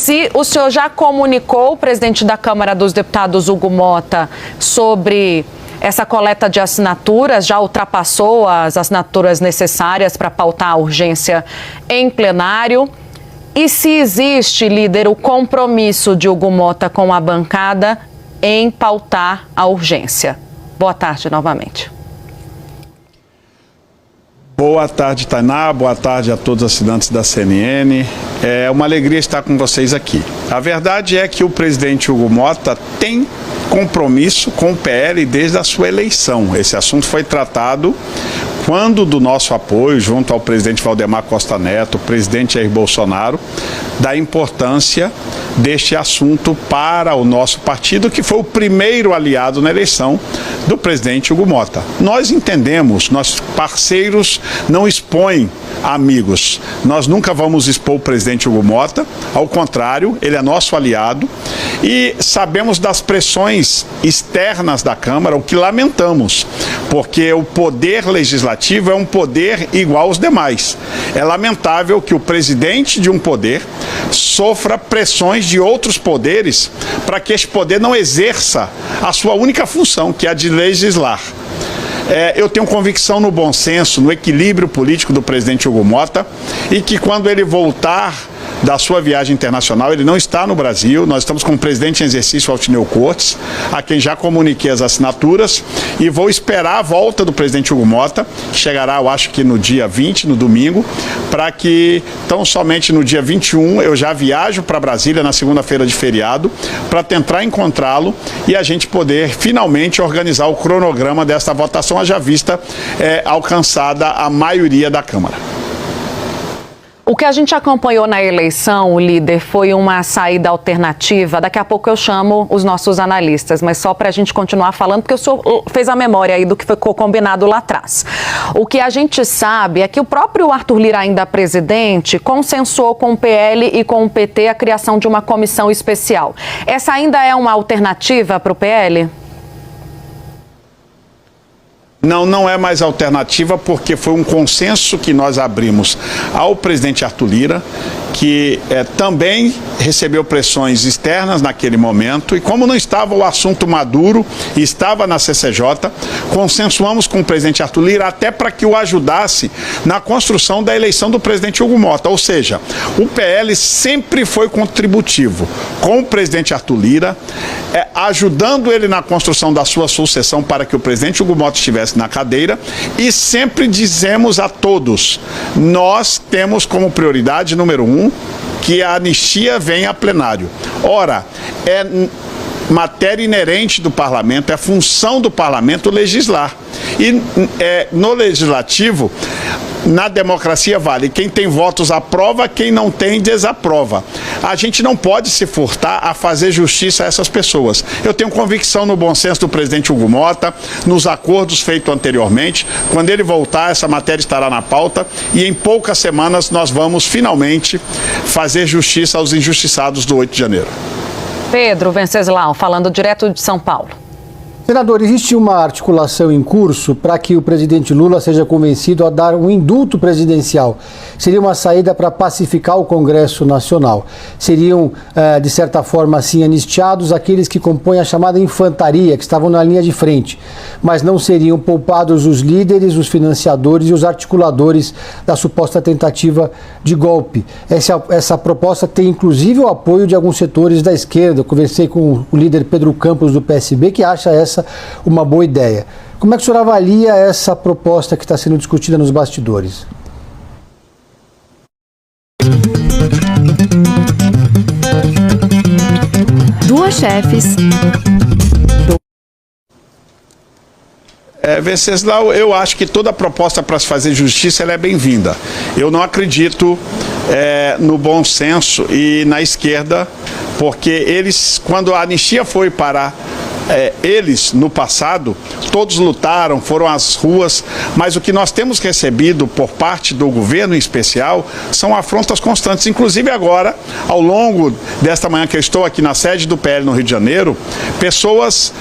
Se o senhor já comunicou o presidente da Câmara dos Deputados, Hugo Motta, sobre essa coleta de assinaturas, já ultrapassou as assinaturas necessárias para pautar a urgência em plenário? E se existe, líder, o compromisso de Hugo Motta com a bancada em pautar a urgência? Boa tarde novamente. Boa tarde, Tainá. Boa tarde a todos os assinantes da CNN. É uma alegria estar com vocês aqui. A verdade é que o presidente Hugo Motta tem compromisso com o PL desde a sua eleição. Esse assunto foi tratado quando do nosso apoio, junto ao presidente Valdemar Costa Neto, o presidente Jair Bolsonaro, da importância deste assunto para o nosso partido, que foi o primeiro aliado na eleição do presidente Hugo Motta. Nós entendemos, nossos parceiros não expõem amigos. Nós nunca vamos expor o presidente Hugo Motta, ao contrário, ele é nosso aliado e sabemos das pressões externas da Câmara, o que lamentamos, porque o poder legislativo é um poder igual aos demais. É lamentável que o presidente de um poder sofra pressões de outros poderes para que este poder não exerça a sua única função, que é a de legislar. Eu tenho convicção no bom senso, no equilíbrio político do presidente Hugo Motta e que quando ele voltar da sua viagem internacional, ele não está no Brasil, nós estamos com o presidente em exercício, Altineu Cortes, a quem já comuniquei as assinaturas e vou esperar a volta do presidente Hugo Motta, que chegará, eu acho que no dia 20, no domingo, para que, tão somente no dia 21, eu já viajo para Brasília, na segunda-feira de feriado, para tentar encontrá-lo e a gente poder finalmente organizar o cronograma desta votação, haja vista alcançada a maioria da Câmara. O que a gente acompanhou na eleição, líder, foi uma saída alternativa. Daqui a pouco eu chamo os nossos analistas, mas só para a gente continuar falando, porque o senhor fez a memória aí do que ficou combinado lá atrás. O que a gente sabe é que o próprio Arthur Lira, ainda presidente, consensuou com o PL e com o PT a criação de uma comissão especial. Essa ainda é uma alternativa para o PL? Não é mais alternativa, porque foi um consenso que nós abrimos ao presidente Arthur Lira, que também recebeu pressões externas naquele momento, e como não estava o assunto maduro e estava na CCJ, consensuamos com o presidente Arthur Lira até para que o ajudasse na construção da eleição do presidente Hugo Motta. Ou seja, o PL sempre foi contributivo com o presidente Arthur Lira, ajudando ele na construção da sua sucessão para que o presidente Hugo Motta estivesse na cadeira, e sempre dizemos a todos, nós temos como prioridade número 1 que a anistia venha a plenário. Ora, é matéria inerente do parlamento, é função do parlamento legislar. E no legislativo, na democracia vale, quem tem votos aprova, quem não tem desaprova. A gente não pode se furtar a fazer justiça a essas pessoas. Eu tenho convicção no bom senso do presidente Hugo Motta, nos acordos feitos anteriormente. Quando ele voltar, essa matéria estará na pauta e em poucas semanas nós vamos finalmente fazer justiça aos injustiçados do 8 de janeiro. Pedro Venceslau, falando direto de São Paulo. Senador, existe uma articulação em curso para que o presidente Lula seja convencido a dar um indulto presidencial. Seria uma saída para pacificar o Congresso Nacional. Seriam, de certa forma, assim, anistiados aqueles que compõem a chamada infantaria, que estavam na linha de frente. Mas não seriam poupados os líderes, os financiadores e os articuladores da suposta tentativa de golpe. Essa proposta tem, inclusive, o apoio de alguns setores da esquerda. Eu conversei com o líder Pedro Campos, do PSB, que acha essa uma boa ideia. Como é que o senhor avalia essa proposta que está sendo discutida nos bastidores? Duas chefes. Venceslau, eu acho que toda proposta para se fazer justiça ela é bem-vinda. Eu não acredito no bom senso e na esquerda, porque eles, quando a anistia foi para eles, no passado, todos lutaram, foram às ruas, mas o que nós temos recebido por parte do governo em especial são afrontas constantes. Inclusive agora, ao longo desta manhã que eu estou aqui na sede do PL no Rio de Janeiro, pessoas,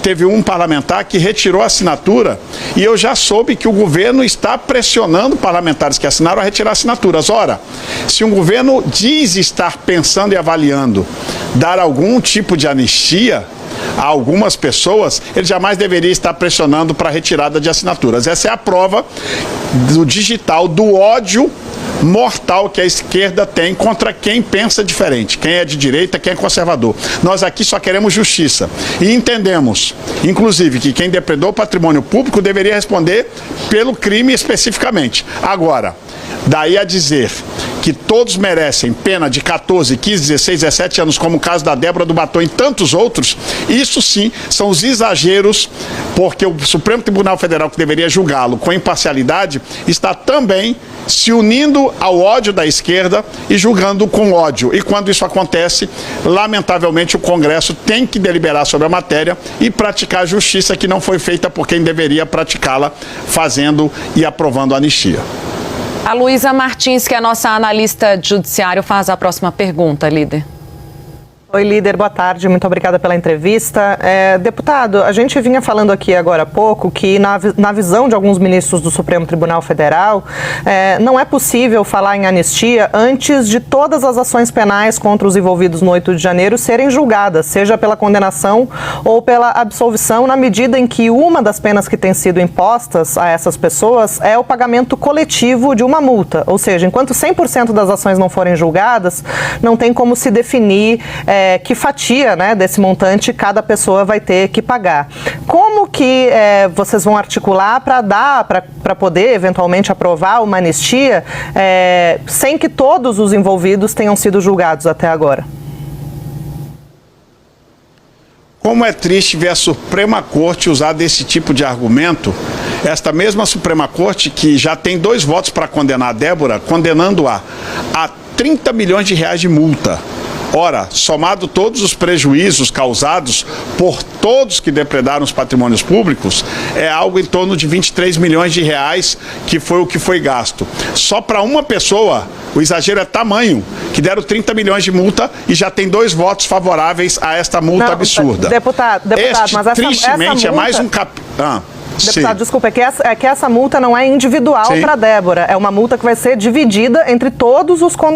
teve um parlamentar que retirou a assinatura e eu já soube que o governo está pressionando parlamentares que assinaram a retirar assinaturas. Ora, se um governo diz estar pensando e avaliando dar algum tipo de anistia a algumas pessoas, ele jamais deveria estar pressionando para a retirada de assinaturas. Essa é a prova do digital, do ódio mortal que a esquerda tem contra quem pensa diferente, quem é de direita, quem é conservador. Nós aqui só queremos justiça e entendemos, inclusive, que quem depredou o patrimônio público deveria responder pelo crime especificamente. Agora, daí a dizer que todos merecem pena de 14, 15, 16, 17 anos, como o caso da Débora do Batom e tantos outros, isso sim são os exageros, porque o Supremo Tribunal Federal, que deveria julgá-lo com imparcialidade, está também se unindo ao ódio da esquerda e julgando com ódio. E quando isso acontece, lamentavelmente o Congresso tem que deliberar sobre a matéria e praticar a justiça que não foi feita por quem deveria praticá-la, fazendo e aprovando a anistia. A Luísa Martins, que é a nossa analista de judiciário, faz a próxima pergunta, líder. Oi, líder, boa tarde, muito obrigada pela entrevista. Deputado, a gente vinha falando aqui agora há pouco que na visão de alguns ministros do Supremo Tribunal Federal, não é possível falar em anistia antes de todas as ações penais contra os envolvidos no 8 de janeiro serem julgadas, seja pela condenação ou pela absolvição, na medida em que uma das penas que tem sido impostas a essas pessoas é o pagamento coletivo de uma multa. Ou seja, enquanto 100% das ações não forem julgadas, não tem como se definir que fatia, né, desse montante cada pessoa vai ter que pagar. Como que vocês vão articular para poder eventualmente aprovar uma anistia sem que todos os envolvidos tenham sido julgados até agora? Como é triste ver a Suprema Corte usar desse tipo de argumento, esta mesma Suprema Corte que já tem 2 votos para condenar a Débora, condenando-a a 30 milhões de reais de multa. Ora, somado todos os prejuízos causados por todos que depredaram os patrimônios públicos, é algo em torno de 23 milhões de reais que foi o que foi gasto. Só para uma pessoa, o exagero é tamanho, que deram 30 milhões de multa e já tem 2 votos favoráveis a esta multa absurda. Deputado, este, mas tristemente, essa multa... é mais um Deputado, desculpa, é que essa multa não é individual para Débora, é uma multa que vai ser dividida entre todos os condenados.